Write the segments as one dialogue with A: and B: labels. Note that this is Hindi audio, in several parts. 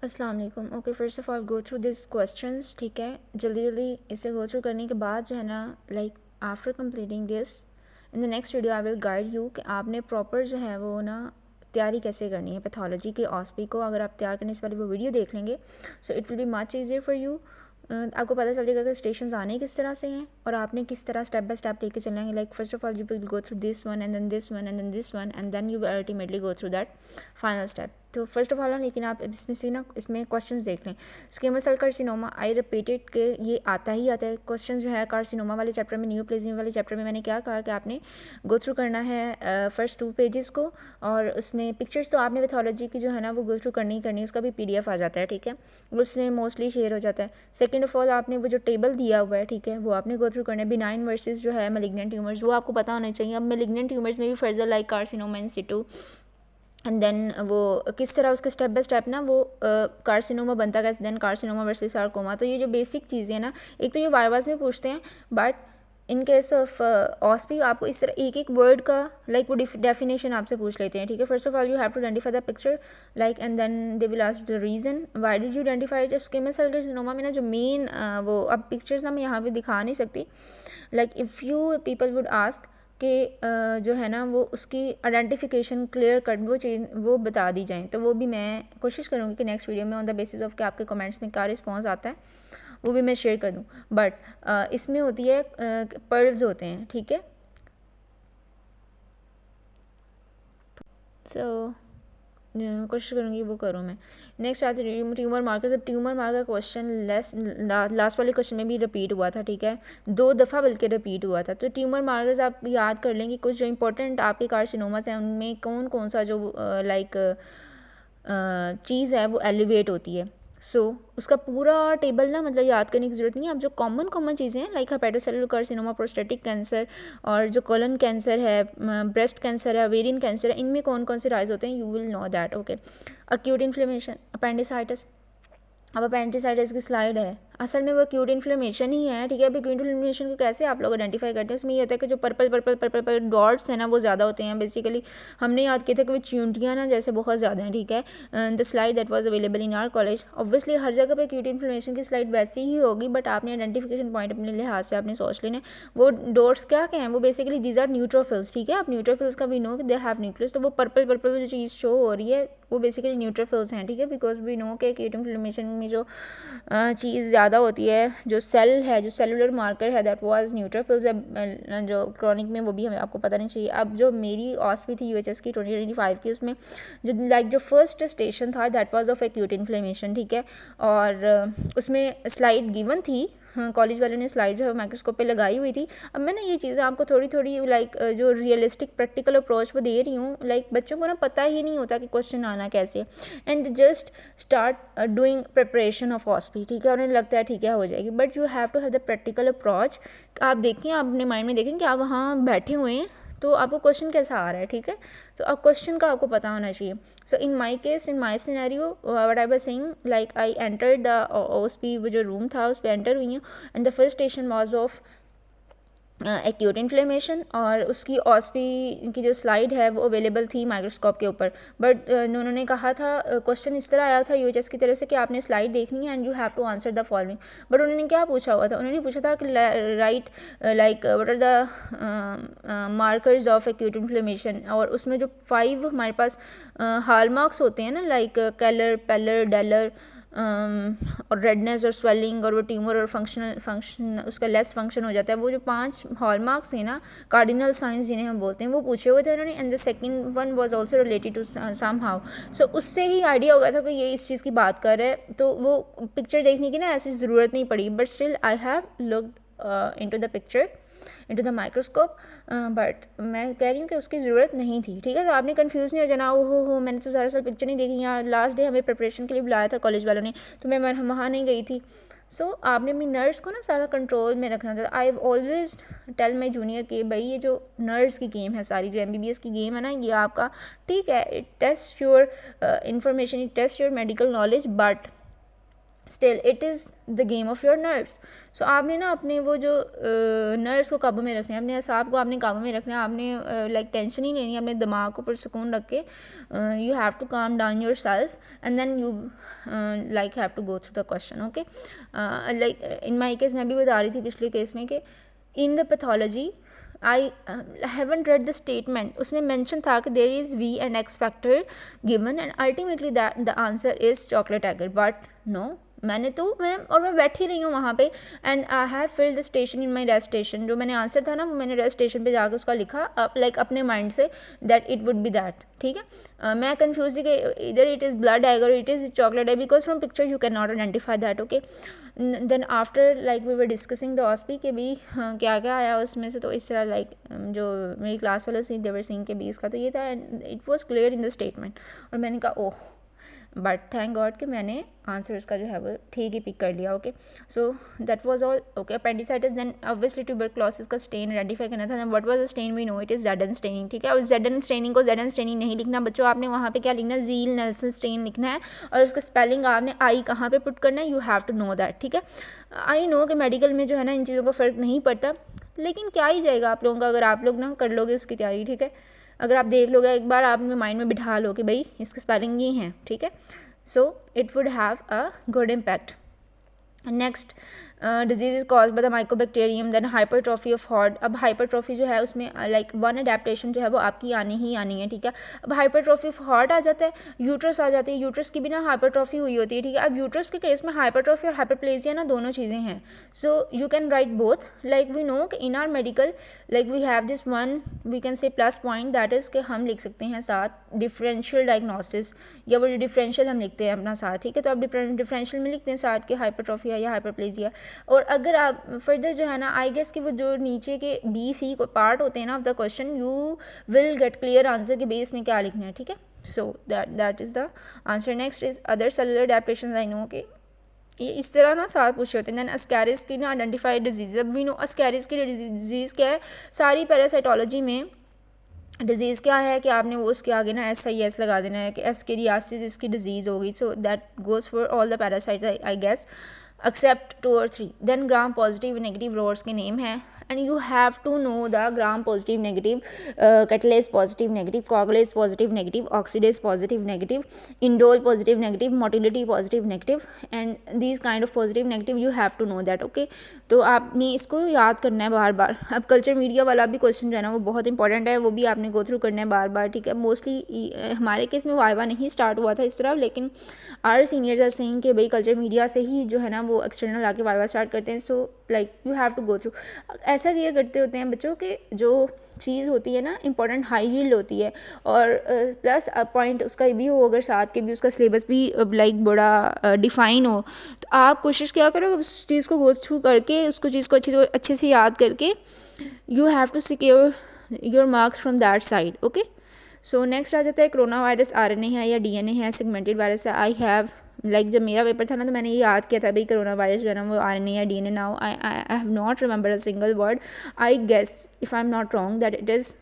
A: अस्सलाम वालेकुम। Okay, first of all go through this questions, ठीक है। जल्दी जल्दी इसे गो थ्रू करने के बाद जो है ना, like after completing this in the next video I will guide you कि आपने प्रॉपर जो है वो ना तैयारी कैसे करनी है पैथोलॉजी के ऑस्पी को। अगर आप तैयार करने से पहले वो वीडियो देख लेंगे so it will be much easier for you. आपको पता चल जाएगा कि स्टेशन आने किस तरह से हैं और आपने किस तरह स्टेप बाय स्टेप लेके चलना है। Like first of all you will go through this one and then this one and then this one and then you will ultimately go through that final step. तो फर्स्ट ऑफ ऑल ना, लेकिन आप इसमें से ना इसमें क्वेश्चंस देख लें। Squamous cell carcinoma, I repeated के ये आता ही आता है क्वेश्चन जो है कार्सिनोमा वाले चैप्टर में, न्यूप्लेजिया वाले चैप्टर में मैंने क्या कहा कि आपने गो थ्रू करना है फर्स्ट 2 पेजेस को, और उसमें पिक्चर्स तो आपने पैथोलॉजी की जो है ना वो गो थ्रू करनी ही करनी है, उसका भी PDF आ जाता है, ठीक है, उसमें मोस्टली शेयर हो जाता है। सेकेंड ऑफ ऑल आपने वो जो टेबल दिया हुआ है, ठीक है, वो आपने गो थ्रू करना है। बिनाइन वर्सेस जो है मेलिग्नेंट ट्यूमर्स, वो आपको पता होना चाहिए। अब मेलिग्नेंट ट्यूमर्स में भी further like carcinoma in situ and then वो किस तरह उसका स्टेप बाय स्टेप ना वो कार्सिनोमा बनता है, देन कार्सिनोमा वर्सेस सार्कोमा। तो ये जो बेसिक चीज़ें हैं ना, एक तो ये वाइवास में पूछते हैं, बट इन केस ऑफ ऑस्पी आपको इस तरह एक एक वर्ड का लाइक वो डेफिनेशन आपसे पूछ लेते हैं, ठीक है। First of all you have to identify the picture like and then they will ask the reason why did you identify it. Squamous cell carcinoma में ना जो मेन वो अब पिक्चर्स ना मैं यहाँ पे दिखा नहीं सकती, like if you people would ask कि जो है ना वो उसकी आइडेंटिफिकेशन क्लियर कट वो चीज़ वो बता दी जाए, तो वो भी मैं कोशिश करूँगी कि नेक्स्ट वीडियो में ऑन द बेसिस ऑफ कि आपके कमेंट्स में क्या रिस्पॉन्स आता है वो भी मैं शेयर कर दूँ। बट इसमें होती है पर्ल्स होते हैं, ठीक है। सो कोशिश करूँगी वो करूँ मैं। नेक्स्ट आते हैं ट्यूमर मार्कर्स। अब ट्यूमर मार्कर क्वेश्चन लास्ट वाले क्वेश्चन में भी रिपीट हुआ था, ठीक है, 2 दफ़ा बल्कि रिपीट हुआ था। तो ट्यूमर मार्कर्स आप याद कर लेंगे, कुछ जो इंपॉर्टेंट आपके कार्सिनोमास हैं उनमें कौन कौन सा जो लाइक चीज़ है वो एलिवेट होती है। उसका पूरा टेबल ना मतलब याद करने की ज़रूरत नहीं है। अब जो कॉमन कॉमन चीज़ें हैं like hepatocellular carcinoma, prostatic cancer और जो कोलन कैंसर है, ब्रेस्ट कैंसर है, ओवेरियन कैंसर है, इनमें कौन कौन से राइज होते हैं, you will know that, okay. Acute inflammation, appendicitis. अब अपेंडिसाइटिस की स्लाइड है, असल में वो एक्यूट इन्फ्लेमेशन ही है, ठीक है। अब एक्यूट इन्फ्लेमेशन को कैसे आप लोग आइडेंटिफाई करते हैं, उसमें ये होता है कि जो purple purple purple purple dots हैं ना वो ज़्यादा होते हैं। बेसिकली हमने याद किया था कि वो चींटियाँ ना जैसे बहुत ज़्यादा हैं, ठीक है। The slide that was available in our college, obviously हर जगह पे एक्यूट इन्फ्लेमेशन की स्लाइड वैसी ही होगी, बट आपने आइडेंटिफिकेशन पॉइंट अपने लिहाज से आपने सोच लेना है। वो डॉट्स क्या हैं, वो बेसिकली दीज आर न्यूट्रोफिल्स, ठीक है। आप न्यूट्रोफिल्स का भी नो कि दे हैव न्यूक्लियस, तो वो पर्पल पर्पल जो चीज़ शो हो रही है वो बेसिकली न्यूट्रोफिल्स हैं, ठीक है। बिकॉज वी नो कि एक्यूट इन्फ्लेमेशन में जो चीज़ ज़्यादा होती है, जो सेल है, जो सेलुलर मार्कर है, दैट वाज न्यूट्रोफिल्स। अब जो क्रॉनिक में वो भी हमें आपको पता नहीं चाहिए। अब जो मेरी ऑस्पी थी UHS की 2025 की, उसमें जो लाइक जो फर्स्ट स्टेशन था that was of acute inflammation, ठीक है। और उसमें स्लाइड गिवन थी, हाँ, कॉलेज वालों ने स्लाइड जो है माइक्रोस्कोप पे लगाई हुई थी। अब मैं ना ये चीज़ें आपको थोड़ी थोड़ी लाइक जो रियलिस्टिक प्रैक्टिकल अप्रोच वो दे रही हूँ, लाइक बच्चों को ना पता ही नहीं होता कि क्वेश्चन आना कैसे है, and just start doing preparation of OSPE, ठीक है। उन्हें लगता है ठीक है हो जाएगी, but you have to have the practical approach. आप देखें, आप अपने माइंड में देखें कि आप वहाँ बैठे हुए हैं तो आपको क्वेश्चन कैसा आ रहा है, ठीक है। तो अब क्वेश्चन का आपको पता होना चाहिए। So in my case, in my scenario, what I was saying, like I entered the OSP, वो जो रूम था उस पर एंटर हुई हूँ, and the first station was of acute inflammation, और उसकी ऑस्पी की जो स्लाइड है वो अवेलेबल थी माइक्रोस्कोप के ऊपर। बट उन्होंने कहा था, क्वेश्चन इस तरह आया था UHS की तरफ से कि आपने स्लाइड देखनी है and you have to answer the following. But उन्होंने क्या पूछा हुआ था, उन्होंने पूछा था कि right like what are the markers of acute inflammation, और उसमें जो 5 हमारे पास हॉलमार्क्स होते हैं ना, लाइक कैलर, पेलर, डेलर और रेडनेस और स्वेलिंग और वो ट्यूमर और फंक्शन उसका लेस फंक्शन हो जाता है, वो जो 5 हॉलमार्क्स हैं ना, कार्डिनल साइंस जिन्हें हम बोलते हैं, वो पूछे हुए थे उन्होंने। And the second one was also related to somehow. सो उससे ही आइडिया हो गया था कि ये इस चीज़ की बात कर रहे हैं, तो वो पिक्चर देखने की ना ऐसी ज़रूरत नहीं पड़ी, but still I have looked into the picture, into the microscope. But मैं कह रही हूँ कि उसकी ज़रूरत नहीं थी, ठीक है। तो आपने कंफ्यूज नहीं हो जाना, ओहो हो मैंने तो दरअसल पिक्चर नहीं देखी, यहाँ लास्ट डे हमें प्रिपरेशन के लिए बुलाया था कॉलेज वालों ने, तो मैं वहाँ नहीं गई थी। आपने अपनी नर्व्स को ना सारा कंट्रोल में रखना था। I always tell my junior कि भाई ये जो नर्व्स की गेम है, सारी जो MBBS की गेम है ना, ये आपका ठीक है, it test your information, it test your medical knowledge, but still it is the game of your nerves. सो आपने ना अपने वो जो नर्व्स को काबू में रखना है, अपने असाब को आपने काबू में रखना है, आपने लाइक टेंशन ही नहीं है, अपने दिमाग को पुरसकून रख के you have to calm down yourself and then you like have to go through the question. Okay, like in my case मैं भी बता रही थी पिछले केस में कि in the pathology I haven't read the statement, उसमें मेंशन था कि there is V and X factor given and ultimately that the answer is chocolate agar, but no, मैं बैठी रही हूँ वहाँ पे and I have filled the station in my rest station, जो मैंने आंसर था ना वो मैंने रेस्ट स्टेशन पे जाकर उसका लिखा लाइक अपने माइंड से that it would be that. ठीक है, मैं कन्फ्यूज थी कि इधर इट इज़ ब्लड एग और it is chocolate egg because from picture you can not identify that. Okay, then after like we were discussing the OSPE के भी क्या क्या आया उसमें से, तो इस तरह लाइक जो मेरी क्लास वाले सी देवर सिंह के 20 का तो ये था and it was clear in the statement. और मैंने कहा ओह, बट थैंक गॉड कि मैंने आंसर उसका जो है वो ठीक ही पिक कर लिया। Okay, so that was all. Okay, appendicitis, then obviously tuberculosis का स्टेन आइडेंटिफाई करना था। What was the stain, we know it is ZN staining. ठीक है, और जेडन स्टेनिंग को जेडन स्टेनिंग नहीं लिखना बच्चों, आपने वहाँ पे क्या लिखना है, जील नेल्सन स्टेन लिखना है और उसका स्पेलिंग आपने आई कहाँ पे पुट करना है, you have to know that. ठीक है, आई नो कि मेडिकल में जो है ना इन चीज़ों का फ़र्क नहीं पड़ता, लेकिन क्या ही जाएगा आप लोगों का अगर आप लोग ना कर लोगे उसकी तैयारी। ठीक है, अगर आप देख लोगे एक बार, आप अपने माइंड में बिठा लो कि भाई इसका स्पेलिंग ये है। ठीक है, so it would have a good impact. Next, disease is caused by the mycobacterium, then hypertrophy of heart. अब hypertrophy जो है उसमें लाइक वन अडेप्टेशन जो है वो आपकी आनी ही आनी है। ठीक है, अब hypertrophy of heart आ जाता है, यूट्रस आ जाती है, यूट्रस की भी ना हाइपरट्रॉफी हुई होती है। ठीक है, अब यूट्रस के केस में हाइपरट्रॉफी और हाइपरप्लेजिया ना दोनों चीज़ें हैं। So you can write both, like we know कि in our medical like we have this one we can say plus point, that is कि हम लिख सकते हैं साथ डिफरेंशियल डायग्नोसिस, या वो डिफरेंशियल हम लिखते हैं अपना साथ। ठीक है, तो अब डिफरेंशियल में लिखते हैं साथ के हाइपरट्रॉफी या हाइपरप्लेजिया। और अगर आप फर्दर जो है ना, आई गेस कि वो जो नीचे के बी सी को पार्ट होते हैं ना of the question, you will get clear answer के बेस में क्या लिखना है। ठीक है, so that is the answer. Next is other cellular adaptation. I know कि ये इस तरह ना साथ पूछे होते हैं। दैन अस्कैरिस की ना आइडेंटिफाइड डिजीज़, अब वी नो अस्कैरिस की डिजीज़ क्या है, सारी पैरासाइटोलॉजी में डिज़ीज़ क्या है कि आपने वो उसके आगे ना SIS लगा देना है कि एस्केरियासिस इसकी डिज़ीज़ होगी। So that goes for all the parasite I guess except 2 और 3। Then gram positive negative rods के नेम हैं and you have to know the gram positive negative, catalase positive negative, coagulase positive negative, oxidase positive negative, indole positive negative, motility positive negative and these kind of positive negative you have to know that. Okay, तो आपने इसको याद करना है बार बार। अब कल्चर मीडिया वाला भी क्वेश्चन जो है ना वो बहुत इंपॉर्टेंट है, वो भी आपने गो थ्रू करना है बार बार। ठीक है, मोस्टली हमारे केस में वाइवा नहीं स्टार्ट हुआ था इस तरह, लेकिन आर सीनियर्स आर सेइंग कि भाई कल्चर मीडिया से ही जो है ना वो एक्सटर्नल आके वाइवा स्टार्ट करते हैं। So like you have to go through. ऐसा किया करते होते हैं बच्चों कि जो चीज़ होती है ना इंपॉर्टेंट हाई यील्ड होती है और प्लस पॉइंट उसका भी हो, अगर साथ के भी उसका सिलेबस भी लाइक बड़ा डिफ़ाइन हो, तो आप कोशिश क्या करो उस चीज़ को गो थ्रू करके उसको चीज़ को अच्छे से याद करके you have to secure your marks from that side. Okay, so next आ जाता है कोरोना वायरस RNA है या DNA है, सेगमेंटेड वायरस है। आई हैव लाइक जब मेरा पेपर था ना तो मैंने ये याद किया था भाई कोरोना वायरस जो है ना वो RNA या DNA। Now I have not remember a single word. I guess if I am not wrong that it is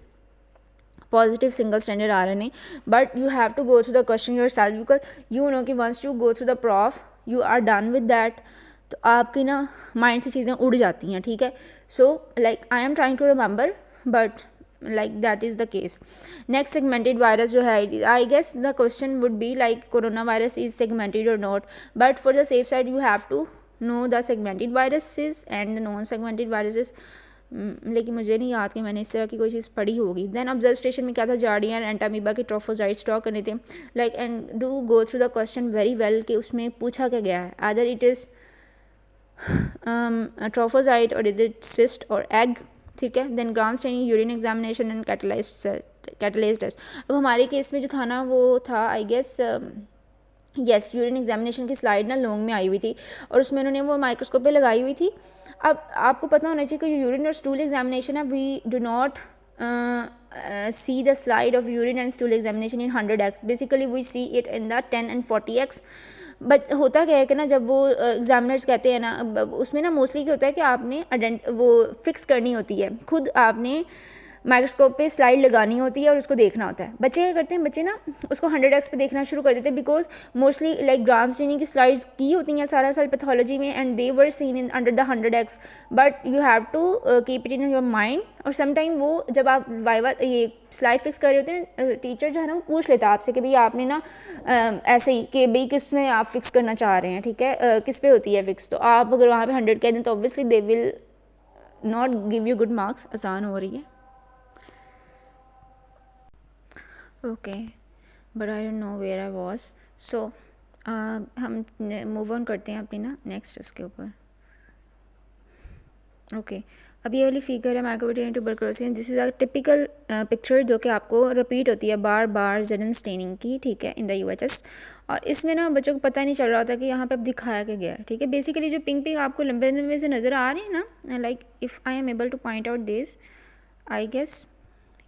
A: positive single stranded RNA, but you have to go through the question yourself because you know कि once you go through the prof you are done with that, तो आपकी ना माइंड से चीज़ें उड़ जाती हैं। ठीक है, so like I am trying to remember but like that is the case. Next, segmented virus जो है, I guess the question would be like coronavirus is segmented or not, but for the safe side you have to know the segmented viruses and the non-segmented viruses. लेकिन मुझे नहीं याद कि मैंने इस तरह की कोई चीज़ पढ़ी होगी। देन ऑब्जर्व स्टेशन में क्या था, जार्डिया एंड एंटामीबा के ट्रोफोजाइट स्टॉक करने थे like and do go through the question very well कि उसमें पूछा क्या गया है, आदर इट इज़ ट्रोफोजाइट और इज इट सिस्ट और एग। ठीक है, then gram staining, urine examination and catalase test. अब हमारे केस में जो था ना वो था I guess yes urine examination की स्लाइड ना लॉन्ग में आई हुई थी और उसमें उन्होंने वो माइक्रोस्कोप पे लगाई हुई थी। अब आपको पता होना चाहिए कि यूरिन और स्टूल एग्जामिनेशन है, we do not see the slide of urine and stool examination in 100x, basically we see it in the 10 and 40x। But होता क्या है कि ना जब वो एग्जामिनर्स कहते हैं ना उसमें ना मोस्टली क्या होता है कि आपने वो फिक्स करनी होती है खुद, आपने माइक्रोस्कोप पे स्लाइड लगानी होती है और उसको देखना होता है। बच्चे क्या करते हैं, बच्चे ना उसको 100x पे देखना शुरू कर देते हैं, because mostly like gram staining की स्लाइड्स की होती हैं सारा साल पैथोलॉजी में, and they were seen in under the 100x, but you have to keep it in your mind. और समटाइम वो जब आप वाइवा ये स्लाइड फिक्स कर रहे होते हैं, टीचर जो है ना वो पूछ लेता है आपसे कि भाई आपने ना ऐसे ही कि भाई किस में आप फिक्स करना चाह रहे हैं, ठीक है, किस पे होती है फिक्स। तो आप अगर वहाँ पे 100 कह दें तो obviously they will not give you good marks. आसान हो रही है, okay, but I don't know where I was. So हम मूव ऑन करते हैं अपनी ना नेक्स्ट इसके ऊपर। ओके, अब ये वाली फिगर है mycobacterium tuberculosis. This is a typical picture जो कि आपको रिपीट होती है बार बार ज़ेडन स्टेनिंग की, ठीक है, इन द यूएचएस। और इसमें ना बच्चों को पता नहीं चल रहा होता कि यहाँ पे अब दिखाया क्या गया है, ठीक है। बेसिकली जो पिंक पिंक आपको लंबे लंबे से नज़र आ रही है ना, like if I am able to point out this, I guess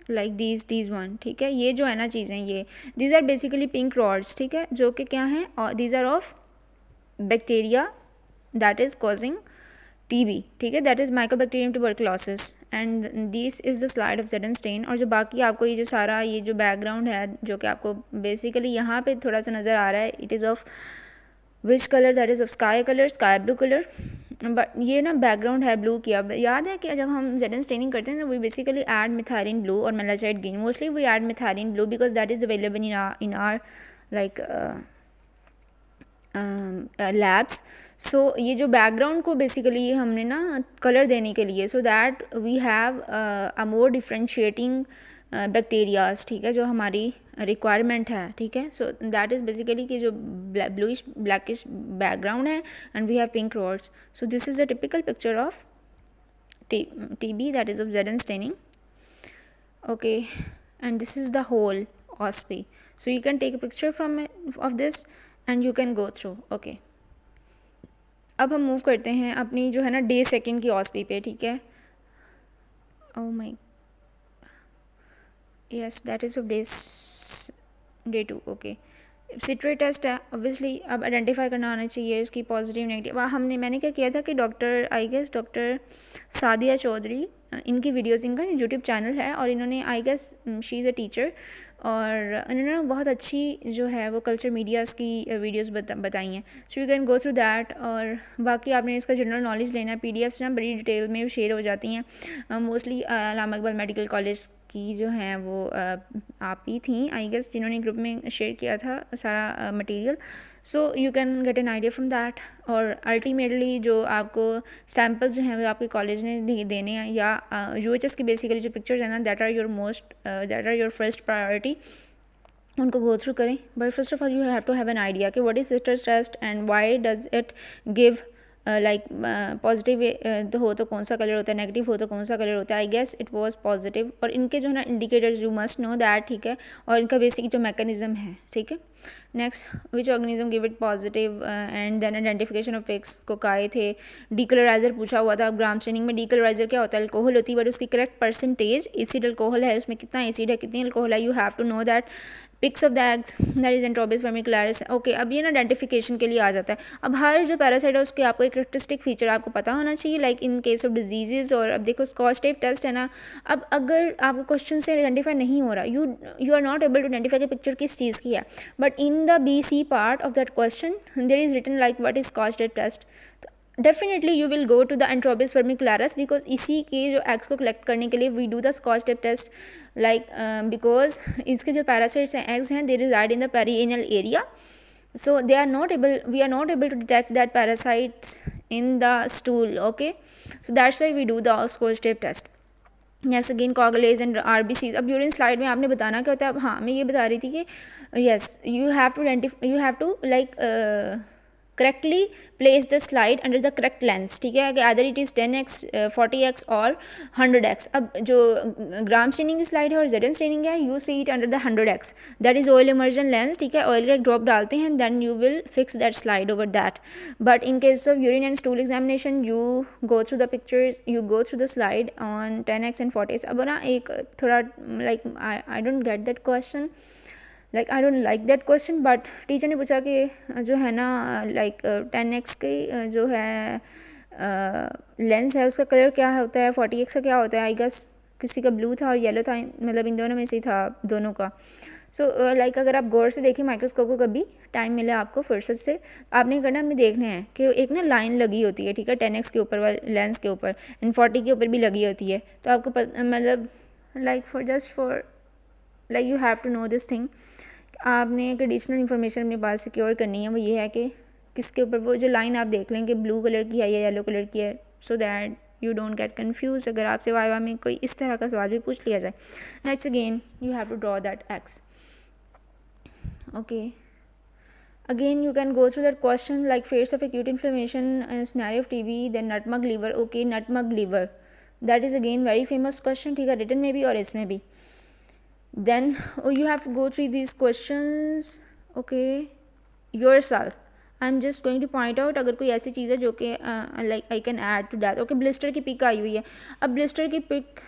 A: like these one, ठीक है, ये जो है ना चीज़ें, ये these are basically pink rods, ठीक है, जो कि क्या हैं, और these are of bacteria that is causing TB, ठीक है, that is mycobacterium tuberculosis, and this is the slide of ZN stain. और जो बाकी आपको ये जो सारा ये जो बैकग्राउंड है जो कि आपको बेसिकली यहाँ पे थोड़ा सा नज़र आ रहा है, it is of which colour, that is of sky colour, sky blue colour, but ये ना बैकग्राउंड है ब्लू की। अब याद है कि जब हम ज़ेडन स्टेनिंग करते हैं ना, we basically add methylene blue और malachite green, mostly we add methylene blue because that is available in are like labs. So ये जो बैकग्राउंड को बेसिकली हमने ना कलर देने के लिए, so that we have a more differentiating bacterias, ठीक है, जो हमारी रिक्वायरमेंट है, ठीक है। सो दैट इज़ बेसिकली कि जो ब्लूइश ब्लैकिश बैकग्राउंड है and we have pink rods. So this is a typical picture of TB, that is of Zeden staining. Okay, and this is the whole OSPE. So you can take a picture from it, of this and you can go through. Okay, अब हम मूव करते हैं अपनी जो है ना डे सेकेंड की OSPE पे, ठीक है। Oh my, yes, that is of day 2. Okay, citrate test है ऑब्वियसली, अब आइडेंटिफाई करना आना चाहिए उसकी पॉजिटिव नेगेटिव। मैंने क्या किया था कि doctor I guess doctor Sadia Chaudhry, इनकी वीडियोस, इनका यूट्यूब चैनल है और इन्होंने I guess she is a teacher, और इन्होंने ना बहुत अच्छी जो है वो कल्चर मीडियाज़ की वीडियोस बताई हैं। So you can go through that. और बाकी आपने इसका जनरल नॉलेज लेना है, PDFs ना बड़ी डिटेल में शेयर हो जाती हैं। मोस्टली अल्लामा इकबाल मेडिकल कॉलेज की जो हैं वो आप ही थी आई गेस जिन्होंने ग्रुप में शेयर किया था सारा material. So you can get an idea from that. और अल्टीमेटली जो आपको सैम्पल्स जो हैं वो आपके कॉलेज ने देने हैं, या UHS की बेसिकली जो पिक्चर्स हैं ना, that are your first priority, उनको गो थ्रू करें। But first of all you have to have an idea कि what is citrate test and why does it give like positive तो हो तो कौन सा कलर होता है, नेगेटिव हो तो कौन सा कलर होता है। I guess it was positive, और इनके जो है ना indicators you must know that, ठीक है, और इनका बेसिक जो मैकेनिज्म है, ठीक है। Next, which organism give it positive, and then identification of fix cocci थे। डीकलराइजर पूछा हुआ था ग्राम स्टेनिंग में। डीकलराइजर क्या होता है, अल्कोहल होती है, बट उसकी करेक्ट परसेंटेज एसिड अल्कोहल है, उसमें कितना एसिड है कितनी अल्कोहल है, you have to know that. Pics of the eggs, that is enterobius vermicularis. Okay, अब ये ना आइडेंटिफिकेशन के लिए आ जाता है। अब हर जो पैरासाइट है उसके आपको एक करेक्टरिस्टिक फीचर आपको पता होना चाहिए, like in case of diseases. और अब देखो स्कॉच टेप टेस्ट है ना, अब अगर आपको क्वेश्चन से आइडेंटिफाई नहीं हो रहा, you are not able to identify कि पिक्चर किस चीज़ की है, but in the BC part of that question there is written like what is scotch tape test. Definitely you will go to the enterobius vermicularis, because इसी के जो एग्स को कलेक्ट करने के लिए we do the scotch tape test, like because इसके जो पैरासाइट्स हैं, एग्स हैं, they reside in the perianal area, so we are not able to detect that parasites in the stool. Okay, so that's why we do the Scotch tape test. yes, again coagulase and RBCs। अब यूरिन स्लाइड में आपने बताना क्या होता है। अब हाँ, मैं ये बता रही थी कि yes, you have to like correctly place the slide under the correct lens, ठीक है, कि other it is 10x 40x और 100x। अब जो ग्राम स्टेनिंग की स्लाइड है और जेडन स्टेनिंग है, you see it under the 100x, that is oil immersion lens, ठीक है। ऑयल का एक ड्रॉप डालते हैं, then you will fix that slide over that. But in case of urine and stool examination, you go through the pictures, you go through the slide on 10x and 40x। अब ना एक थोड़ा like I don't get that question, like I don't like that question, but teacher ने पूछा कि जो है ना लाइक 10x की जो है लेंस है उसका कलर क्या होता है, 40x का क्या होता है। आई गेस किसी का ब्लू था और येलो था, मतलब इन दोनों में से ही था दोनों का। सो लाइक अगर आप गौर से देखें माइक्रोस्कोप को, कभी टाइम मिले आपको फुर्सत से, आपने करना हमें देखना है कि एक ना लाइन लगी होती है, ठीक है, 10x के ऊपर वाले लेंस के ऊपर एंड 40 के ऊपर भी लगी होती है। तो आपको मतलब like for like you have to know this thing. आपने एक एडिशनल इन्फॉर्मेशन अपने पास सिक्योर करनी है, वो ये है कि किसके ऊपर वो जो लाइन आप देख लें कि ब्लू कलर की है या येलो कलर की है, so that you don't get confuse अगर आपसे वाइवा में कोई इस तरह का सवाल भी पूछ लिया जाए। Next again you have to draw that X. okay, again you can go through that question like phase of acute inflammation and scenario of TB, then nutmeg liver. okay, nutmeg liver, that is again very famous question, ठीक है, written में भी और इसमें भी। then you have to go through these questions okay yourself. I am just going to point out अगर कोई ऐसी चीज़ है जो कि like I can add to that. Okay, blister की पिक आई हुई है। अब ब्लिस्टर की पिक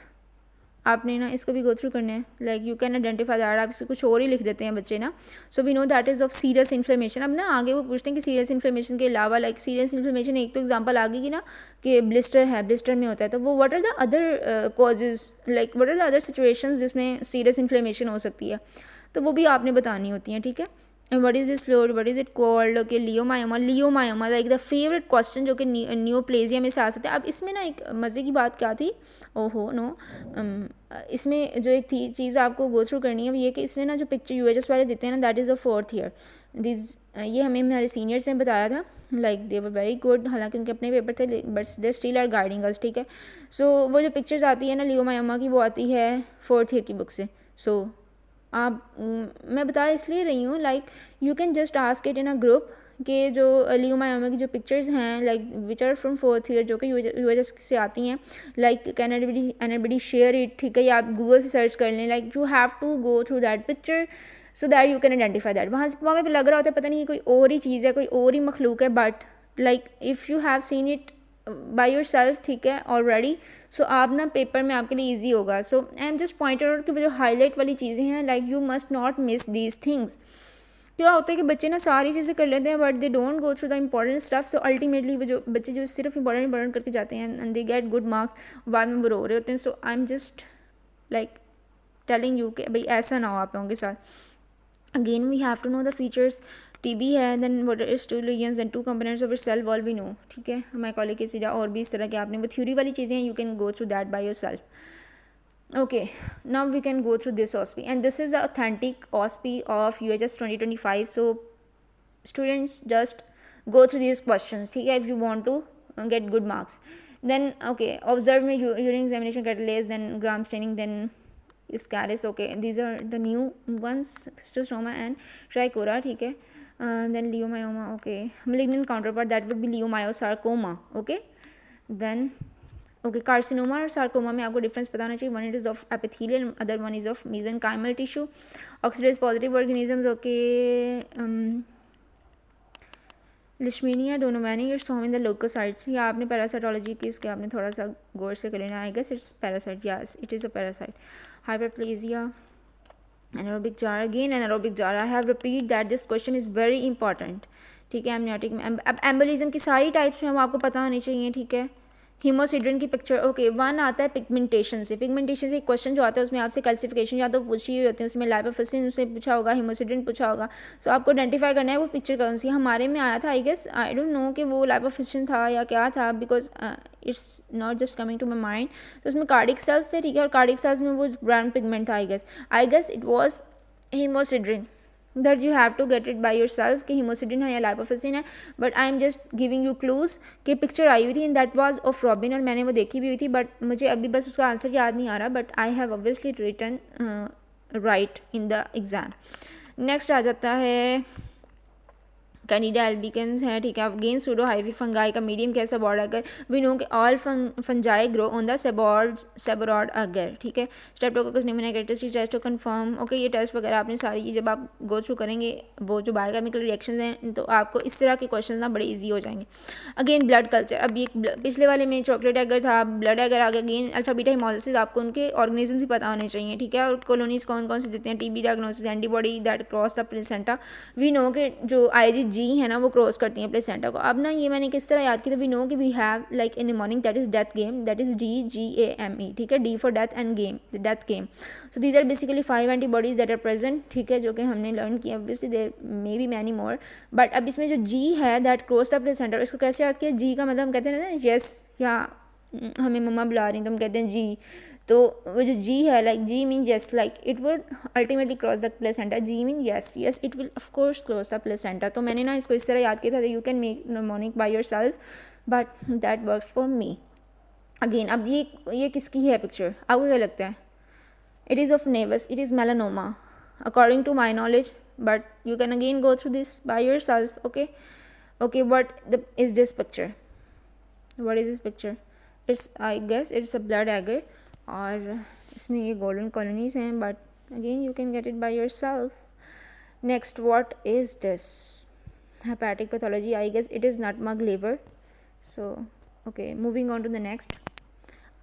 A: आपने ना इसको भी गो थ्रू करना है, like you can identify that. आप इसको कुछ और ही लिख देते हैं बच्चे ना। So we know that is of serious inflammation. अब ना आगे वो पूछते हैं कि सीरियस इन्फ्लेमेशन के अलावा, लाइक सीरियस इन्फ्लेमेशन एक तो एग्जांपल आ गई कि ना कि ब्लिस्टर है, ब्लिस्टर में होता है, तो वो what are the other causes, like what are the other situations जिसमें सीरियस इन्फ्लेमेशन हो सकती है, तो वो भी आपने बतानी होती हैं, ठीक है। And what is this fluid, what is it called. Okay, leiomyoma. Leiomyoma like the favourite question जो कि नियोप्लेजिया में से आ सकता है। अब इसमें ना एक मज़े की बात क्या थी, ओहो नो, इसमें जो एक थी चीज़ आपको गो थ्रू करनी है वो ये कि इसमें ना जो पिक्चर यूएचएस वाले देते हैं ना, that is the 4th year. This ये हमें हमारे सीनियर्स ने बताया था, like they were very good, हालांकि उनके अपने पेपर थे but they still are guiding us, ठीक है। सो वो जो पिक्चर्स आती है ना लियोमायोमा की, वो आती है 4th ईयर की बुक से। सो आप मैं बता इसलिए रही हूँ, like you can just ask it in a group के जो लियोमायोमा की जो पिक्चर्स हैं like which are from 4th year जो कि यूएचएस से आती हैं, like can anybody share it, ठीक है, या आप गूगल से सर्च कर लें, like you have to go through that picture so that you can identify that. वहाँ पे लग रहा होता है पता नहीं ये कोई और ही चीज़ है, कोई और ही मखलूक है, but like if you have seen it by your self, ठीक है, ऑलरेडी, सो आप ना पेपर में आपके लिए ईजी होगा। So I am just point out कि वो जो हाईलाइट वाली चीज़ें हैं, like you must not miss these things. क्या होता है कि बच्चे ना सारी चीज़ें कर लेते हैं but they don't go through the important stuff. तो अल्टीमेटली वो जो बच्चे जो सिर्फ इंपॉर्टेंट करके जाते हैं and they get good marks, बाद में वो रो रहे होते हैं। So I am just like telling you कि भाई ऐसा ना हो आप लोगों के साथ। Again we have to know the features. TB है, then what is 2 lesions and 2 components of it cell wall we know, ठीक है, माइकोलिक एसिड और भी इस तरह के आपने वो थ्योरी वाली चीज़ें हैं, you can go through that by your self. Okay, now we can go through this OSPE, and this is the authentic OSPE of UHS 2025. So students just go through these questions, ठीक है, if you want to get good marks. Then okay, observe में urine examination catalase, then gram staining, then scaris. Okay, these are the new ones, schistosoma and trichora, ठीक है. Then leiomyoma. Okay, malignant counterpart that would be leiomyosarcoma. Okay, then okay, carcinoma और सार्कोमा में आपको डिफरेंस पता होना चाहिए। One it is of epithelial, other one is of mesenchymal tissue. Oxidase positive organisms, okay, leishmania donovani it's found in the leucocytes. या आपने पैरासाइटोलॉजी की इसके आपने थोड़ा सा गौर से कर लेना, I guess it's parasite, yes it is a parasite. Hyperplasia, anaerobic jar, again anaerobic jar, I have repeat that this question is very important, ठीक है। एमनियोटिक में अब एम्बोलिज्म की सारी टाइप्स हैं वो आपको पता होनी चाहिए, ठीक है। हीमोसिड्रिन की पिक्चर, ओके, वन आता है पिगमेंटेशन से। पिगमेंटेशन से एक क्वेश्चन जो आता है उसमें आपसे कैल्सिफिकेशन या तो पूछी हुई होती है, उसमें लाइपोफिसिन से पूछा होगा, हीमोसिड्रिन पूछा होगा। सो आपको आइडेंटिफाई करना है वो पिक्चर कौन सी। हमारे में आया था, I guess, I don't know कि वो लाइपोफिसिन था या क्या था, because it's not just coming to my mind. तो उसमें कार्डिक सेल्स थे, ठीक है, और कार्डिक सेल्स में वो ब्राउन पिगमेंट था, I guess it was haemosiderin, that you have to get it by yourself कि हीमोसिडिन है या लाइपोफिसिन है, but I am just giving you clues कि पिक्चर आई हुई थी and that was of robin, और मैंने वो देखी भी हुई थी, बट मुझे अभी बस उसका आंसर याद नहीं आ रहा, but I have obviously written right in the exam. Next आ जाता है कैंडिडा एल्बिकन्स है, ठीक है। अगेन सूडो हाइवी फंगाई का मीडियम कैसा बॉर्ड अगर वी नो कि all fungi grow on the sabouraud agar, ठीक है। Streptococcus pneumoniae characteristic test to confirm, okay, ये टेस्ट वगैरह आपने सारी जब आप गो थ्रू करेंगे वो जो बायोकेमिकल रिएक्शंस हैं तो आपको इस तरह के क्वेश्चन ना बड़े ईजी हो जाएंगे। अगेन ब्लड कल्चर, अब ये पिछले वाले में चॉकलेट एगर था, ब्लड एगर आ गया। अगेन अल्फा बीटा हिमोलिसिस, आपको उनके ऑर्गेनिजम्स ही पता होने चाहिए, ठीक है, और कॉलोनीज कौन कौन से देते हैं। TB diagnosis, antibody that cross the placenta, we know के जो IgG जी है ना वो क्रॉस करती हैं प्लेसेंटा को। अब ना ये मैंने किस तरह याद किया, वी नो कि we have like in mnemonic that is death game, that is DGAME, ठीक है, D for death and game, death game. So these are basically 5 antibodies that are present, ठीक है, जो कि हमने लर्न किया। Obviously there may be many more, but अब इसमें जो जी है दैट क्रॉस द प्लेसेंटा, इसको कैसे याद किया? जी का मतलब हम कहते हैं ना येस, या हमें मम्मा बुला रही हैं तो हम कहते हैं जी, तो वो जो जी है like G mean yes, like it would ultimately cross the placenta, G mean yes, yes it will of course cross the placenta. तो मैंने ना इसको इस तरह याद किया था, you can make mnemonic by yourself but that works for me. Again अब ये किसकी है पिक्चर, आपको क्या लगता है? It is of nevus, it is melanoma according to my knowledge, but you can again go through this by yourself. Okay okay, what is this picture, what is this picture? It's I guess it's a blood agar, और इसमें ये गोल्डन कॉलोनीज हैं, but again you can get it by yourself. Next, what is this? Hepatic pathology, I guess it is nutmeg liver. So okay, moving on to the next.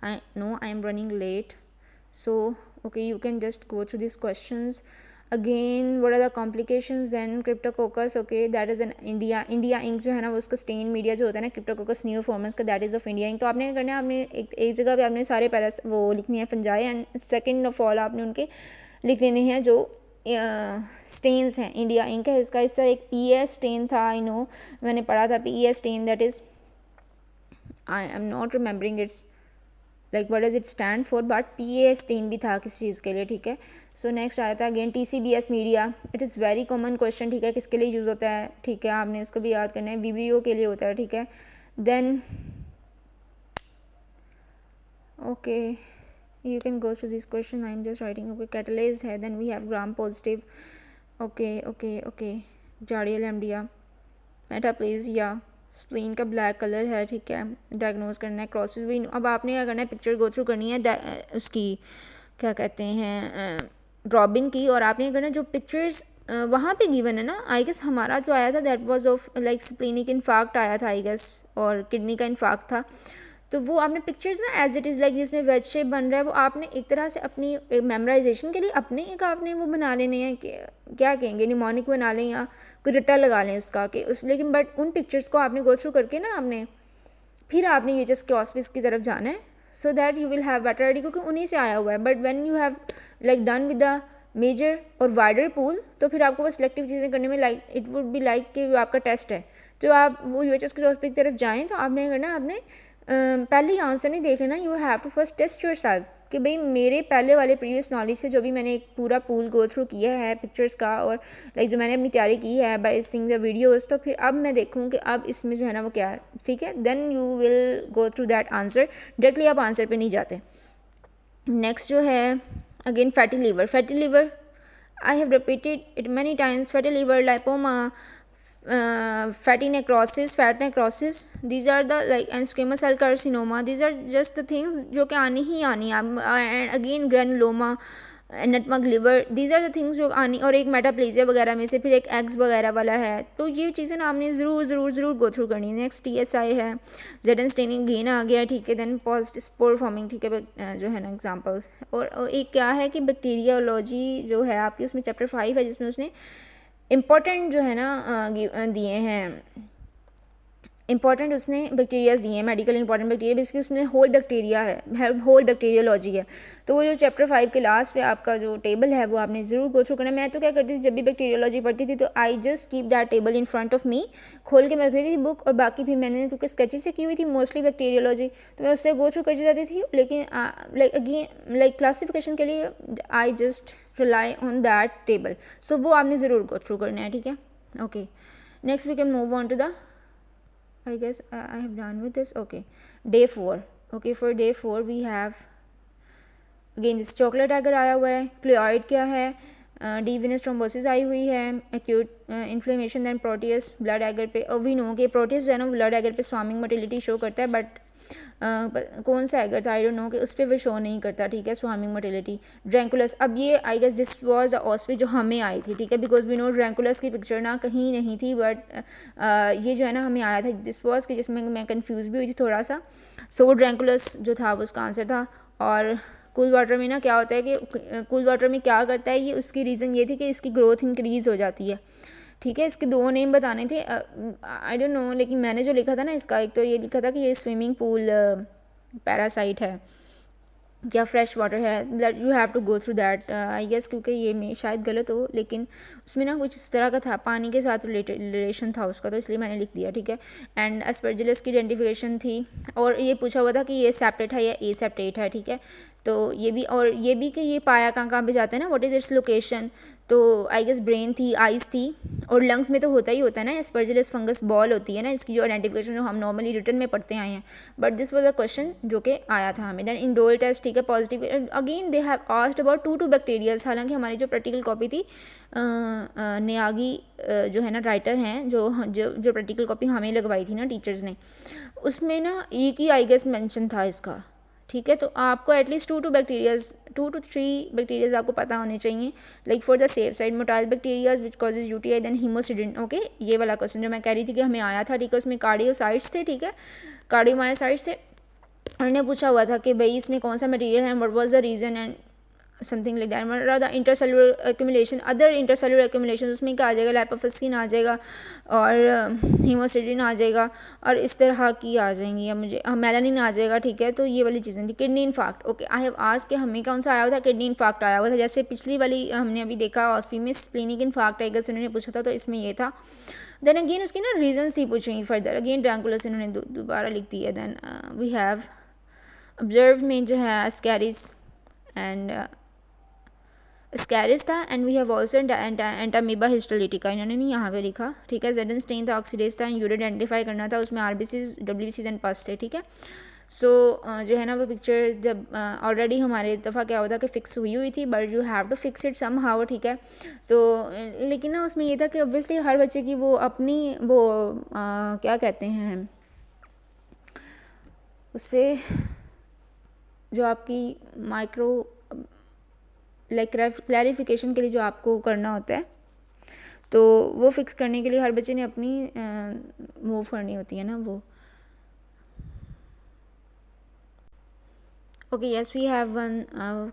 A: I know I am running late, so okay, you can just go through these questions again. What are the complications? Then cryptococcus, okay, that is an India ink जो है ना वो उसका स्टेन मीडिया जो होता है ना cryptococcus neoformans का, that is of India ink। तो आपने क्या करना है, आपने एक जगह पे आपने सारे पैरास वो लिखनी है fungi, and second of all आपने उनके लिख लेने हैं जो स्टेन्स हैं। इंडिया इंक है इसका, इस तरह एक PA स्टेन था, आई नो मैंने पढ़ा था PA stain, that is I am not remembering it's like what does it stand for, but PA stain भी था किस चीज़ के लिए, ठीक है। सो नेक्स्ट आया था again TCBS media, it is very common question, ठीक है, किसके लिए यूज़ होता है, ठीक है, आपने इसको भी याद करना है, VBO के लिए होता है, ठीक है। Then okay, you can go through this question, I am just writing. Okay, catalase है, then we have gram positive, okay okay okay, जार्डियल एमडिया, मेटाप्लेजिया, स्प्लीन का ब्लैक कलर है, ठीक है, डायग्नोज करना है, क्रॉसिस भी। अब आपने क्या करना है, पिक्चर गो थ्रू करनी है उसकी क्या कहते हैं ड्रॉबिन की, और आपने क्या करना है जो पिक्चर्स वहाँ पे गिवन है ना, आई गेस हमारा जो आया था that was of like splenic infarct आया था आई गेस, और किडनी का इन्फाक्ट था। तो वो आपने पिक्चर्स ना एज इट इज़ लाइक जिसमें वेज शेप बन रहा है, वो आपने एक तरह से अपनी मेमोराइजेशन के लिए अपने एक आपने वो बना लेने हैं कि क्या कहेंगे, निमोनिक बना लें या कोई रट्टा लगा लें उसका कि उस, लेकिन बट उन पिक्चर्स को आपने गो थ्रू करके ना आपने फिर आपने ये जस्ट क्योस्पिस की तरफ जाना है, so that you will have better idea, क्योंकि उन्हीं से आया हुआ है। But when you have like done with the major और वाइडर पूल, तो फिर आपको वो सिलेक्टिव चीज़ें करने में like it would be like कि आपका टेस्ट है, तो आप वो UHS के क्योस्पिस की तरफ जाएँ, तो आपने करना आपने पहले ही आंसर नहीं देख लेना, you have to first test yourself कि भाई मेरे पहले वाले प्रीवियस नॉलेज से जो भी मैंने एक पूरा पूल गो थ्रू किया है पिक्चर्स का, और लाइक जो मैंने अपनी तैयारी की है बाय सीइंग द वीडियोस, तो फिर अब मैं देखूँ कि अब इसमें जो है ना वो क्या है, ठीक है, then you will go through that answer, directly आप आंसर पे नहीं जाते। नेक्स्ट जो है again fatty liver, I have repeated it many times, fatty liver, lipoma, fatty necrosis, fat necrosis, these are the like and squamous cell carcinoma, these are just the things जो कि आनी ही आनी है, and again granuloma, nutmeg liver, these are the things जो आनी, और एक मेटाप्लेजिया वगैरह में से फिर एक एग्स वगैरह वाला है, तो ये चीज़ें ना आपने ज़रूर गो थ्रू करनी है। नेक्स्ट TSI है, जेडन स्टेनिंग गेन आ गया, ठीक है, देन पॉजिटिव स्पोर फॉर्मिंग, ठीक है, जो है ना एग्जांपल्स, और एक क्या है कि बैक्टीरियोलॉजी जो है आपकी उसमें चैप्टर 5 है जिसमें उसने इम्पॉर्टेंट जो है ना दिए हैं, इंपॉर्टेंट उसने बैक्टीरियाज दिए हैं, मेडिकल इंपॉर्टेंट बैक्टीरिया, बेसिकली उसमें होल बैक्टीरिया है, होल बैक्टीरियोलॉजी है। तो वो जो चैप्टर 5 के लास्ट पे आपका जो टेबल है वो आपने ज़रूर गो थ्रू करना। मैं तो क्या करती थी जब भी बैक्टीरियोलॉजी पढ़ती थी तो I just keep that table in front of me, खोल के मैं रखती थी बुक, और बाकी फिर मैंने क्योंकि स्केचेस से की हुई थी मोस्टली बैक्टीरियोलॉजी, तो मैं उससे गो थ्रू करती जाती थी। लेकिन लाइक अगेन लाइक क्लासिफिकेशन के लिए I just rely on that table, so वो आपने ज़रूर गो थ्रू करना है, ठीक है। Okay, next we can move on to the I guess I have done with this. Okay, day 4. Okay, for day 4 we have again this chocolate agar आया हुआ है, क्लियोइड क्या है, डी विनस ट्रोम्बोसिस आई हुई है, acute inflammation, then proteus blood agar पे, और वी नो कि प्रोटियस जो है ना ब्लड एगर पे स्वामिंग मोटिलिटी शो करता है, बट कौन सा एगर था आई डोंट नो कि उस पर वो शो नहीं करता, ठीक है, स्वामिंग मोटिलिटी। ड्रैंकुलस, अब ये I guess this was a ऑस्पिच जो हमें आई थी, ठीक है, बिकॉज वी नो ड्रैंकुलस की पिक्चर ना कहीं नहीं थी, बट ये जो है ना हमें आया था दिस वाज कि जिसमें मैं कंफ्यूज भी हुई थी थोड़ा सा। सो वो ड्रैंकुलस जो था वो उसका आंसर था। और कूल वाटर में ना क्या होता है कि कूल वाटर में क्या करता है ये, उसकी रीज़न ये थी कि इसकी ग्रोथ इंक्रीज़ हो जाती है, ठीक है। इसके 2 नेम बताने थे, आई डोंट नो, लेकिन मैंने जो लिखा था ना इसका, एक तो ये लिखा था कि ये स्विमिंग पूल पैरासाइट है क्या फ्रेश वाटर है, that you have to go through that I guess, क्योंकि ये मैं शायद गलत हो, लेकिन उसमें ना कुछ इस तरह का था, पानी के साथ रिलेशन था उसका, तो इसलिए मैंने लिख दिया, ठीक है। एंड एस्परजिलस की आइडेंटिफिकेशन थी, और ये पूछा हुआ था कि ये सेपरेट है या ए सेपरेट है, ठीक है। तो ये भी, और ये भी कि ये पाया कहाँ पे जाता है ना, व्हाट इज़ इट्स लोकेशन, तो आई गेस ब्रेन थी, आइज़ थी, और लंग्स में तो होता ही होता है ना, एस्परजिलस फंगस बॉल होती है ना इसकी जो आइडेंटिफिकेशन जो हम नॉर्मली रिटर्न में पढ़ते आए हैं, but this was a question जो कि आया था हमें। देन इंडोल टेस्ट, ठीक है, positive, again they have asked about 2 bacterias, हालांकि हमारी जो प्रैक्टिकल कॉपी थी नियागी जो है ना राइटर हैं, जो जो जो प्रैक्टिकल कॉपी हमें लगवाई थी ना टीचर्स ने, उसमें ना एक ही आई गेस मेंशन था इसका, ठीक है। तो आपको एटलीस्ट 2 to 3 बैक्टीरियाज आपको पता होने चाहिए, like for the safe side motile bacterias which causes UTI then haemosiderin, okay. ये वाला क्वेश्चन जो मैं कह रही थी कि हमें आया था, ठीक है, उसमें कार्डियोसाइट्स थे, ठीक है, कार्डियोमायोसाइट्स थे, उन्होंने पूछा हुआ था कि भाई इसमें कौन सा मटेरियल है, what was the reason and something like that, मतलब the intercellular accumulation, other intercellular accumulation, उसमें क्या आ जाएगा, लाइपोफिसिन आ जाएगा और हीमोसिडिन आ जाएगा और इस तरह की आ जाएंगी, या मुझे मेलानिन आ जाएगा, ठीक है। तो ये वाली चीज़ें थी। Kidney infarct, okay, I have आज के हमें कौन सा आया हुआ था, किडनी इन्फाक्ट आया हुआ था, जैसे पिछली वाली हमने अभी देखा ऑस्पी में स्प्लेनिक इन्फाक्ट आएगा, उन्होंने पूछा था, तो इसमें ये था। देन अगेन उसकी ना रीजंस थी पूछी हुई फर्दर, अगेन ड्रैंकुलस इन्होंने दोबारा लिख दी है। देन वी हैव ऑब्जर्व में जो है स्कैरिस एंड स्कैरिस था, and we have also entamoeba histolytica, इन्होंने नहीं यहाँ पे लिखा, ठीक है। जेडन स्टेन था, ऑक्सीडेज था, यूरिन आइडेंटिफाई करना था, उसमें आरबीसीज, डब्ल्यूबीसीज एंड पस थे, ठीक है। सो जो है ना वो पिक्चर जब ऑलरेडी हमारे दफ़ा क्या होता कि फ़िक्स हुई थी, but you have to fix it somehow, ठीक है। तो लेकिन ना उसमें ये था कि ऑब्वियसली हर बच्चे की वो अपनी वो क्या कहते हैं उससे, जो आपकी माइक्रो लाइक क्लैरिफिकेशन के लिए जो आपको करना होता है, तो वो फिक्स करने के लिए हर बच्चे ने अपनी मूव करनी होती है ना वो। Okay, yes, we have one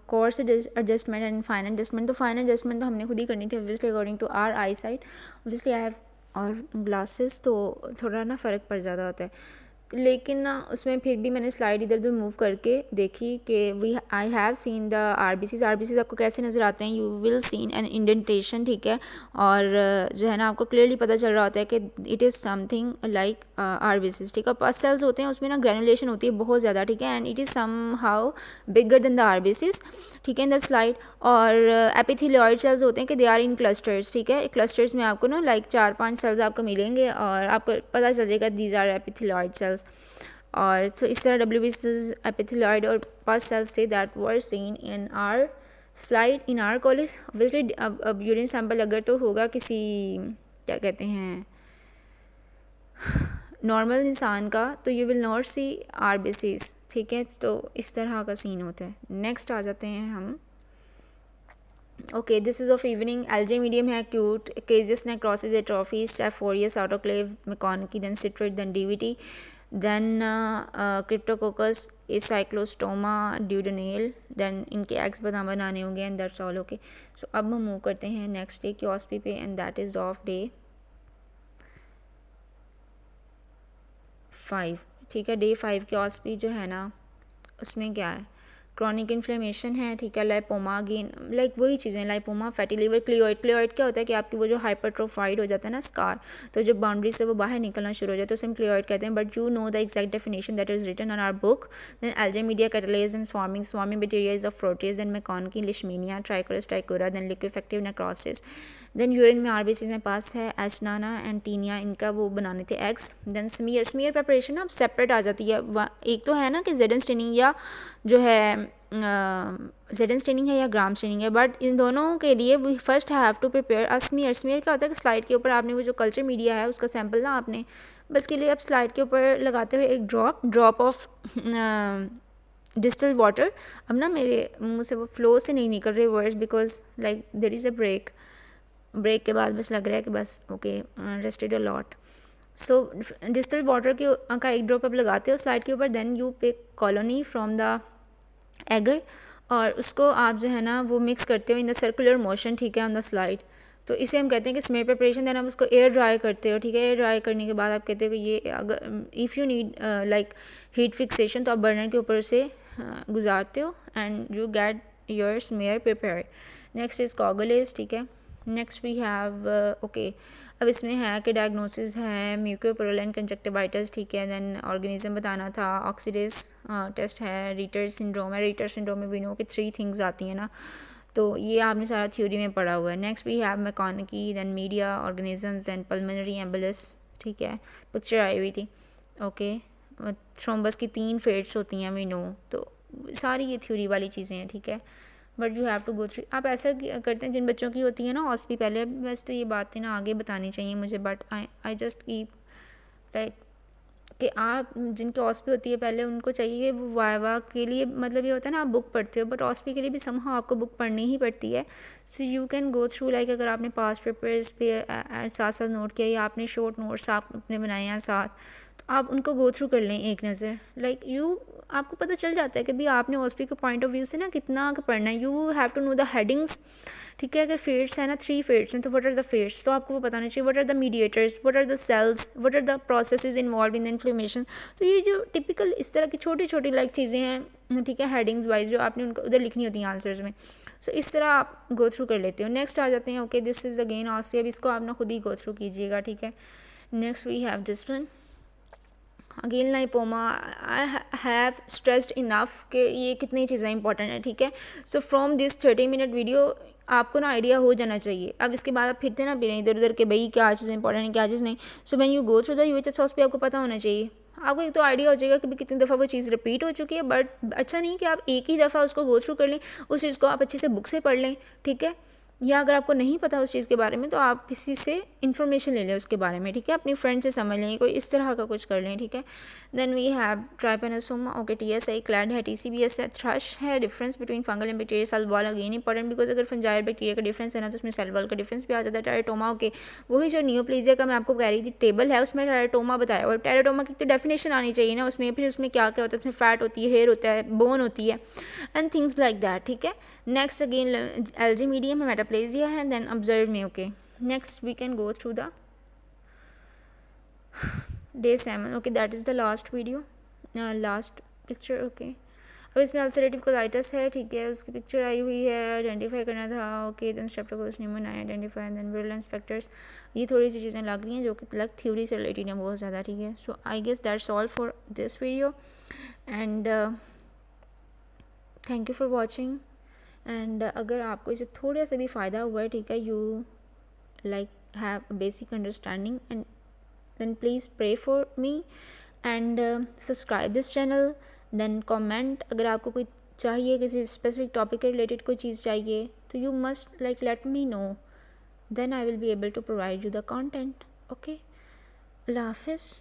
A: coarse adjustment and fine adjustment. तो फाइन एडजस्टमेंट तो हमने खुद ही करनी थी obviously according to our eyesight, obviously I have और ग्लासेस, तो थोड़ा ना फ़र्क पड़ जाता होता है, लेकिन ना उसमें फिर भी मैंने स्लाइड इधर उधर मूव करके देखी कि we I have seen the RBCs आपको कैसे नज़र आते हैं, you will seen an indentation, ठीक है। और जो है ना आपको क्लियरली पता चल रहा होता है कि it is something like RBCs, ठीक है। पस सेल्स होते हैं, उसमें ना ग्रेनुलेशन होती है बहुत ज़्यादा, ठीक है, and it is somehow bigger than the RBCs, ठीक है, इन द स्लाइड। और एपिथेलियोइड सेल्स होते हैं कि दे आर इन क्लस्टर्स, ठीक है। क्लस्टर्स में आपको ना लाइक 4-5 सेल्स आपको मिलेंगे और आपको पता चल जाएगा दीज आर एपिथेलियोइड सेल्स। और सो इस तरह डब्ल्यूबीसीज, एपिथेलियोइड और पस सेल्स थे that were seen in are slide in are college. Obviously अब यूरिन सैंपल अगर तो होगा किसी क्या कहते हैं नॉर्मल इंसान का, तो you will not see RBCs, ठीक है। तो इस तरह का सीन होता है। नेक्स्ट आ जाते हैं हम। Okay, this is of evening, LJ medium है, क्यूट केजेस नेक्रोसिस एट्रोफी, स्टेफोरियस autoclave MacConkey, then citrate, then DVT, then cryptococcus ancylostoma duodenale, then इनके एग्स बनाने होंगे, and that's all. Okay, so अब हम मूव करते हैं नेक्स्ट डे की ऑस्पी पे, and that is of day 5, ठीक है। डे 5 की ऑस्पी जो है ना उसमें क्या है, क्रॉनिक इन्फ्लेमेशन है, ठीक है, लाइपोमा, अगेन लाइक वही चीज़ें, लाइपोमा, फैटी लिवर, क्लियोइड क्या होता है कि आपकी वो जो हाइपरट्रोफाइड हो जाता है ना स्कार, तो जब बाउंड्री से वो बाहर निकलना शुरू हो जाए तो उसे हम क्लियोइड कहते हैं, but you know the exact definition that is written on our book. Then LJ media catalase and swarming bacteria of proteus, then MacConkey, leishmania, trichuris trichiura, then liquefactive necrosis, then urine में आरबीसीज में पास है, एशनाना एंड टीनिया, इनका वो बनाने थे एग्स। देन स्मीयर प्रिपरेशन अब सेपरेट आ जाती है, एक तो है ना कि जेडन स्टेनिंग या जो है जेडन स्टेनिंग है या ग्राम स्टेनिंग है, बट इन दोनों के लिए we first have to prepare a smear. Smear क्या होता है कि स्लाइड के ऊपर आपने वो जो कल्चर मीडिया है उसका सैंपल ना आपने बस के लिए अब स्लाइड के ऊपर लगाते हुए एक ड्रॉप ऑफ डिस्टिल वाटर। अब ना मेरे मुंह से वो फ्लो से नहीं निकल रहे words because like there is a break के बाद बस लग रहा है कि बस okay rested a lot. So distil water का एक ड्रॉप अब लगाते हो स्लाइड के ऊपर, then you pick colony from the agar और उसको आप जो है ना वो मिक्स करते हो इन द सर्कुलर मोशन, ठीक है, ऑन द स्लाइड। तो इसे हम कहते हैं कि स्मेयर प्रिपरेशन। देन आप उसको एयर ड्राई करते हो, ठीक है। एयर ड्राई करने के बाद आप कहते हो कि ये अगर if you need like heat fixation तो आप बर्नर के ऊपर से गुजारते हो and you get your smear prepare. Next is coagulase, ठीक है। नेक्स्ट वी हैव ओके, अब इसमें है कि डायग्नोसिस है म्यूकोपुरुलेंट कंजक्टिवाइटिस, ठीक है। देन ऑर्गेनिज्म बताना था, ऑक्सीडेस टेस्ट है, रीटर सिंड्रोम है। रीटर सिंड्रोम में वी नो कि 3 थिंग्स आती हैं ना, तो ये आपने सारा थ्योरी में पढ़ा हुआ है। Next we have MacConkey, then media organisms, then pulmonary embolus, ठीक है। पिक्चर आई हुई थी, ओके। थ्रोम्बस की 3 फेट्स होती हैं वी नो, तो सारी ये थ्योरी वाली चीज़ें हैं, ठीक है। But you have to go through. आप ऐसा करते हैं जिन बच्चों की होती है ना ऑस्पी, पहले वैसे तो ये बातें ना आगे बतानी चाहिए मुझे, but I just keep like कि आप जिनकी ऑस्पी होती है पहले उनको चाहिए वो वाइवा के लिए, मतलब ये होता है ना आप बुक पढ़ते हो, बट ऑस्पी के लिए भी समहाउ आपको बुक पढ़नी ही पड़ती है। सो you can go through like अगर आपने पास्ट पेपर्स पे साथ साथ नोट किया या आपने शॉर्ट नोट्स आप अपने बनाए हैं साथ, तो आप उनको गो थ्रू कर लें एक नज़र। लाइक आपको पता चल जाता है कि भाई आपने ओएसपी के पॉइंट ऑफ व्यू से ना कितना पढ़ना है। You have to know the headings, ठीक है। अगर फेट्स है ना 3 फेट्स हैं तो व्हाट आर द फेट्स, तो आपको वो बताना चाहिए। What are the mediators, what are the cells, what are the processes involve in the inflammation. तो ये जो टिपिकल इस तरह की छोटी छोटी लाइक चीज़ें हैं, ठीक है, हेडिंग्स वाइज जो आपने उनको उधर लिखनी होती हैं आंसर्स में। सो इस तरह आप गो थ्रू कर लेते हो। नेक्स्ट आ जाते हैं, ओके दिस इज़ अगेन ऑस्पी, अब इसको आप ना खुद ही गो थ्रू कीजिएगा, ठीक है। Next we have this one again lipoma. I have stressed enough कि ये कितनी चीज़ें इंपॉर्टेंट है, ठीक है। So from this 30 minute video आपको ना आइडिया हो जाना चाहिए। अब इसके बाद आप फिरते ना फिरें इधर उधर के भाई क्या चीज़ इंपॉर्टेंट है क्या चीज़ नहीं। So when you go through the UHS हॉस्पी आपको पता होना चाहिए। आपको एक तो आइडिया हो जाएगा कि कितनी दफ़ा वो चीज़ रिपीट हो चुकी है, बट अच्छा नहीं कि आप एक ही दफ़ा उसको गो थ्रू कर लें, उस चीज़ को आप अच्छे से बुक से पढ़ लें, ठीक है। या अगर आपको नहीं पता उस चीज़ के बारे में तो आप किसी से इन्फॉर्मेशन ले लें उसके बारे में, ठीक है। अपनी फ्रेंड से समझ लें, कोई इस तरह का कुछ कर लें, ठीक है। Then we have trypanosoma, okay, TSI, CLED है, टीसीबीएस है, थ्रश है। Difference between fungal and bacteria cell wall again important, because अगर फंजाइल बैक्टीरिया का डिफरेंस है ना तो उसमें सेल वॉल का डिफरेंस भी आ जाता है। टेराटोमा, ओके, वही जो नियोप्लेजिया का मैं आपको कह रही थी टेबल है उसमें टेराटोमा बताया, और टेराटोमा की तो डेफिनेशन आनी चाहिए ना उसमें, फिर उसमें क्या क्या होता है, उसमें फैट होती है, हेयर होता है, बोन होती है एंड थिंग्स लाइक दैट, ठीक है। नेक्स्ट अगेन एलजी मीडियम है, मेटाप्लेजिया है, देन ऑब्जर्व में, okay. Next we can go through the day 7, okay, that is the last video, last picture, okay. अब इसमें अल्सरेटिव कोलाइटिस है, ठीक है, उसकी पिक्चर आई हुई है, आइडेंटिफाई करना था, okay. Then streptococcus pneumonia identify, then virulence factors. ये थोड़ी सी चीज़ें लग रही हैं जो कि लग थ्योरी से रिलेटेड हैं बहुत ज़्यादा, ठीक है। So I guess that's all for this video and thank you for watching. And अगर आपको इसे थोड़ा सा भी फ़ायदा हुआ है, ठीक है, you like have a basic understanding and then please pray for me and subscribe this channel. Then comment अगर आपको कोई चाहिए, किसी स्पेसिफिक टॉपिक के रिलेटेड कोई चीज़ चाहिए तो you must like let me know, then I will be able to provide you the content, okay. Allah हाफिज़।